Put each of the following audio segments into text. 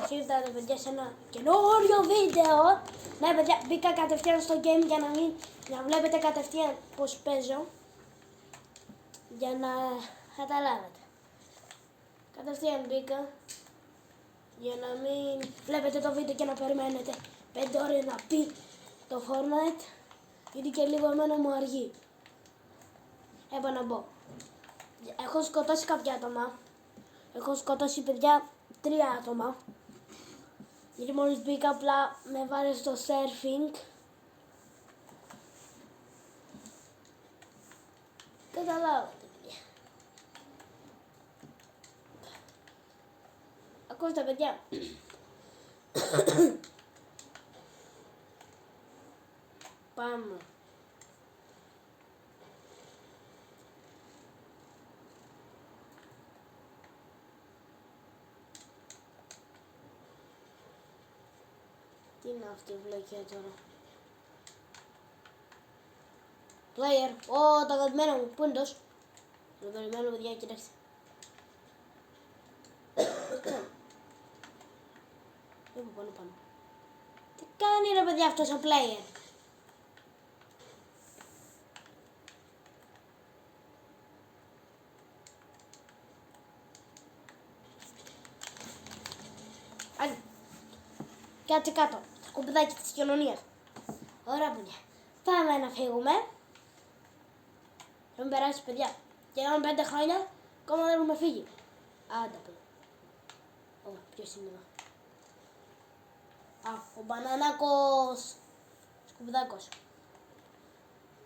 Καλώς ήρθατε παιδιά σε ένα καινούριο βίντεο. Ναι παιδιά, μπήκα κατευθείαν στο game για να βλέπετε κατευθείαν πως παίζω. Για να καταλάβετε. Κατευθείαν μπήκα για να μην βλέπετε το βίντεο και να περιμένετε 5 ώρες να πει το Fortnite. Γιατί και λίγο εμένα μου αργεί. Έπα να μπω. Έχω σκοτώσει κάποια άτομα. Έχω σκοτώσει παιδιά 3 άτομα. Γιατί μόλις μπήκα απλά με βάλε στο surfing. Καταλάβατε παιδιά. Ακούστε παιδιά. Πάμε. Τι είναι αυτή η βλακιά τώρα. Player. Ω, τα αγαπημένα μου. Πού είναι τόσο. Το περιμένω παιδιά, κοιτάξτε. Έχω πάνω. Τι κάνει ρε παιδιά αυτός ο player. Άντε. Κάτσε κάτω. Κουμπιδάκι της κοινωνίας. Ωραία παιδιά. Πάμε να φύγουμε. Έχουμε περάσει παιδιά. Και έχουμε 5 χρόνια. Ακόμα δεν έχουμε φύγει. Άντε παιδιά. Ω, ποιος είναι εδώ. Α, ο Μπανανάκος. Σκουμπιδάκος.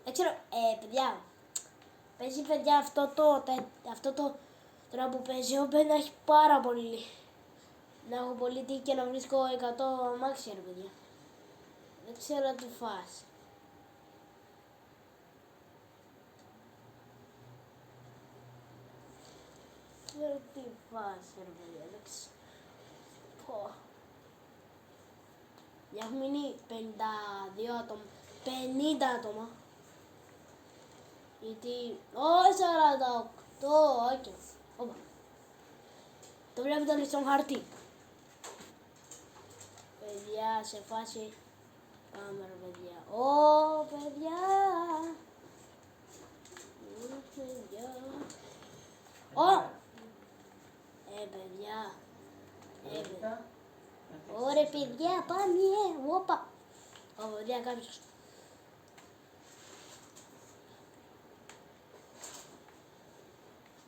Δεν ξέρω, παιδιά. Παίζει παιδιά αυτό το τώρα που παίζει. Πρέπει να έχει πάρα πολύ. Να έχω πολύ τύχη και να βρίσκω 100 αμάξια ρε παιδιά. Δεν ξέρω τι φας. Δεν ξέρω τι φας ρε παιδιά. Δεν ξέρω. Πω. Για έχουν μείνει 52 άτομα. 50 άτομα. Γιατί... όχι 48. Όχι. Όπα. Το βλέπετε όλοι στον χαρτί. Παιδιά, σε φάση. Πάμε ρε παιδιά. Ω, παιδιά. Ω. Παιδιά. Παιδιά. Ωραία παιδιά, πάμε. Όπα. Ω, παιδιά, κάποιος.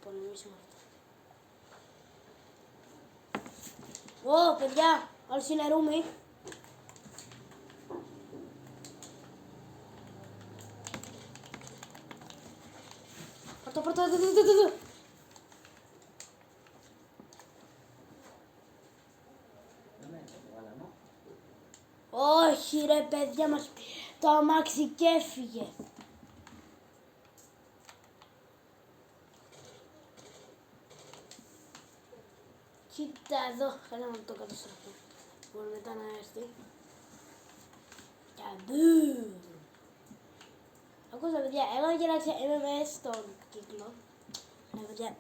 Πολεμήσουμε αυτό. Ω, παιδιά. Όλοι συνερούμε. Πρώτο. Όχι ρε παιδιά μας, το αμάξι και έφυγε. Κοίτα εδώ, καλά να το καταστραφώ. Μπορεί μετά να έρθει. Καμπού. Ακούστε παιδιά, εγώ κοίταξε, είμαι μέσα στον κύκλο. Ναι παιδιά,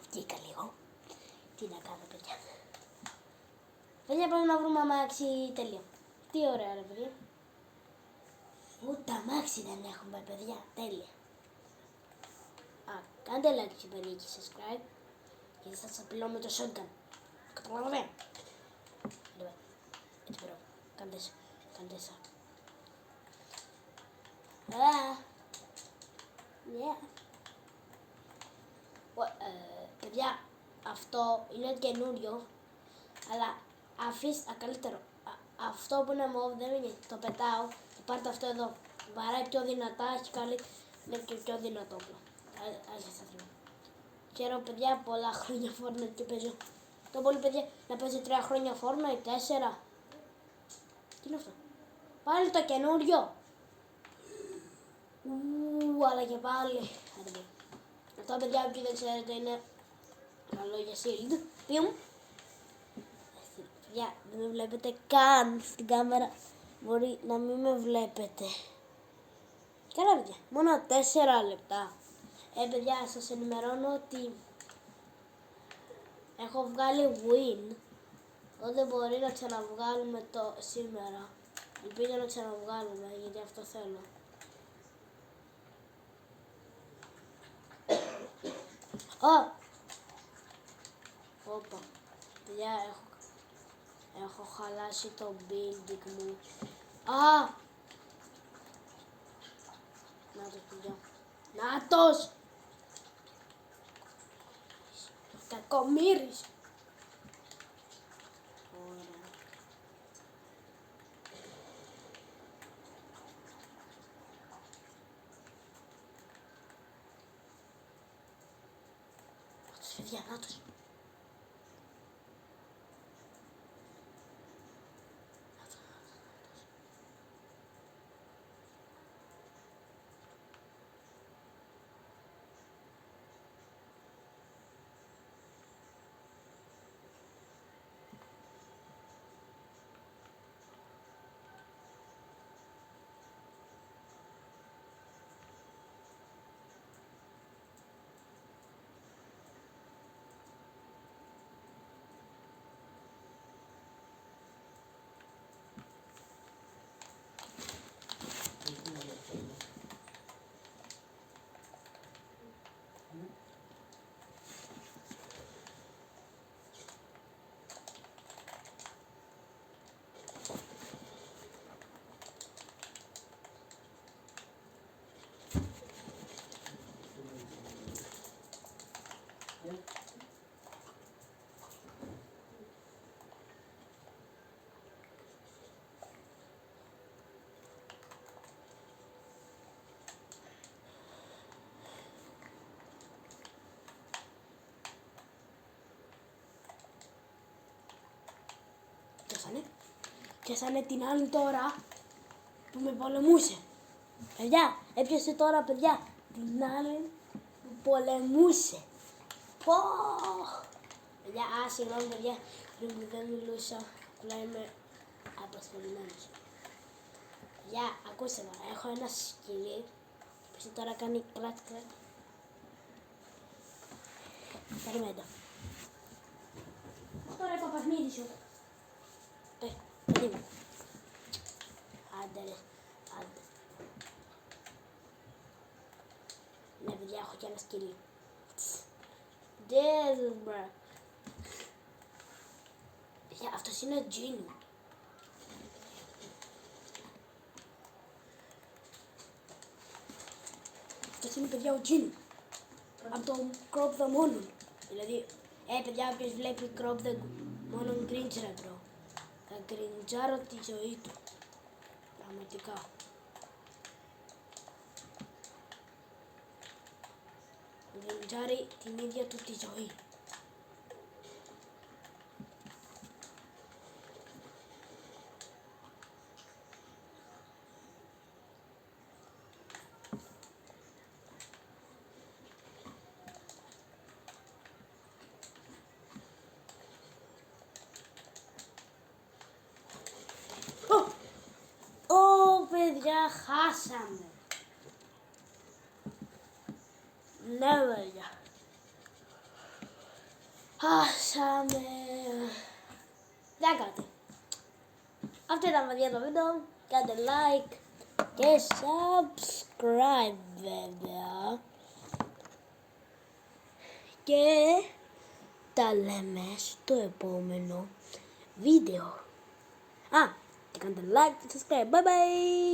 βγήκα λίγο. Τι να κάνω παιδιά. Παιδιά πάμε να βρούμε αμάξι, τέλεια. Τι ωραία ρε παιδιά. Ούτε αμάξι δεν έχουμε παιδιά, τέλεια. Α, κάντε like και παιδιά και subscribe. Γιατί θα σας απειλώ με το shotgun. Καταλαβαίνω. Έτσι μπρο, κάντε εσά. Παιδιά, αυτό είναι καινούριο, αλλά αφήστε καλύτερο. Αυτό που είναι μοβ δεν είναι, το πετάω, το πάρτε αυτό εδώ. Βαράει πιο δυνατά, έχει καλή, είναι και πιο δυνατό όπλο. Ξέρω παιδιά, πολλά χρόνια Fortnite και παίζω. Το πολύ παιδιά να παίζει 3 χρόνια Fortnite, 4. Τι είναι αυτό. Πάλι το καινούριο. Αλλά και πάλι. Αυτό παιδιά που δεν ξέρετε είναι καλό για shield. Πιουμ. Παιδιά δεν με βλέπετε καν στην κάμερα. Μπορεί να μην με βλέπετε. Καλά παιδιά, μόνο 4 λεπτά. Παιδιά σας ενημερώνω ότι έχω βγάλει win Όταν μπορεί να ξαναβγάλουμε το σήμερα. Ελπίζω να ξαναβγάλουμε, γιατί αυτό θέλω. Ω! Όπα. Παιδιά, έχω χαλάσει το building μου. Α! Νάτος, παιδιά. Νάτος! Κακομοίρης. Ωραία. Νάτος, παιδιά, νάτος. Πιάσανε την άλλη τώρα που με πολεμούσε. Παιδιά, έπιασε τώρα, παιδιά, την άλλη που πολεμούσε. Πω! Παιδιά, συγγνώμη, παιδιά, πριν που δεν μιλούσα, απλά είμαι απασχολημένος. Παιδιά, ακούστε με, έχω ένα σκυλί που τώρα κάνει κλατ κλατ. Περιμένετε. Τώρα είπα παιχνίδι σου. Περίμενε. Άντε ρε, άντε. Ναι παιδιά, έχω κι ένα σκυλί. Ντέζος μπρα. Παιδιά, αυτός είναι ο Τζίνι. Αυτός είναι παιδιά ο Τζίνι. Από το Crop the Monon. Δηλαδή, παιδιά, όποιος βλέπει Crop the Monon cringe ρε bro. Θα γκριντζάρω τη ζωή του. Πραγματικά. Γκριντζάρει την ίδια του τη ζωή. Παιδιά, χάσαμε. Ναι, παιδιά. Χάσαμε. Δεν κάντε. Αυτό ήταν παιδιά το βίντεο. Κάντε like και subscribe βέβαια. Και τα λέμε στο επόμενο βίντεο. Και κάντε like και subscribe. Bye bye.